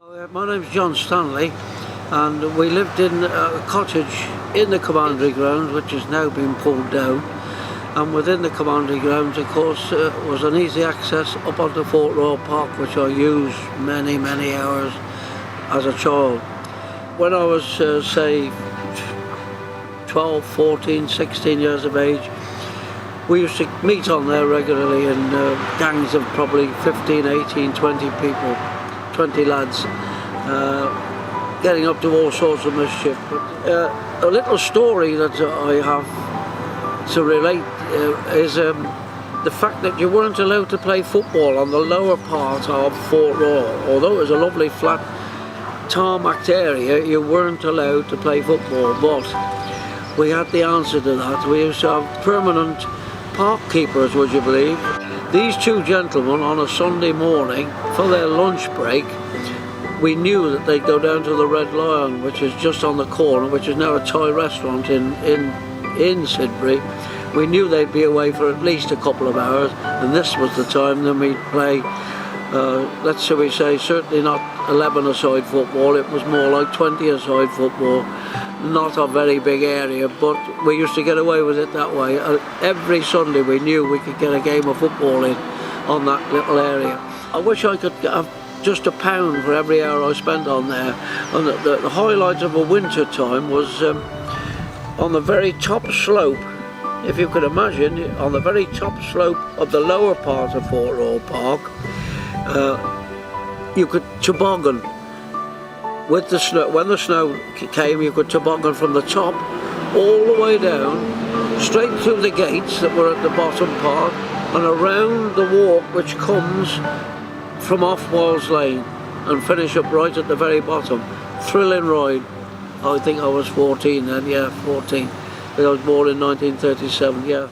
My name's John Stanley, and we lived in a cottage in the Commandery Grounds, which has now been pulled down. And within the Commandery Grounds, of course, was an easy access up onto Fort Royal Park, which I used many hours as a child. When I was, say, 12, 14, 16 years of age, we used to meet on there regularly in gangs of probably 15, 18, 20 people, 20 lads, getting up to all sorts of mischief. But a little story that I have to relate is the fact that you weren't allowed to play football on the lower part of Fort Royal. Although it was a lovely flat tarmacked area, you weren't allowed to play football. But we had the answer to that. We used to have permanent park keepers, would you believe? These two gentlemen on a Sunday morning for their lunch break, we knew that they'd go down to the Red Lion, which is just on the corner, which is now a Thai restaurant in Sidbury. We knew they'd be away for at least a couple of hours, and this was the time then we'd play, let's say, certainly not 11-a-side football. It was more like 20-a-side football. Not a very big area, but we used to get away with it that way. Every Sunday we knew we could get a game of football in on that little area. I wish I could have just £1 for every hour I spent on there. And the highlight of a winter time was on the very top slope, if you could imagine, on the very top slope of the lower part of Fort Royal Park, you could toboggan. With the snow, when the snow came, you could toboggan from the top all the way down, straight through the gates that were at the bottom part, and around the walk which comes from off Walls Lane, and finish up right at the very bottom. Thrilling ride. I think I was 14 then, yeah, 14. I was born in 1937, yeah.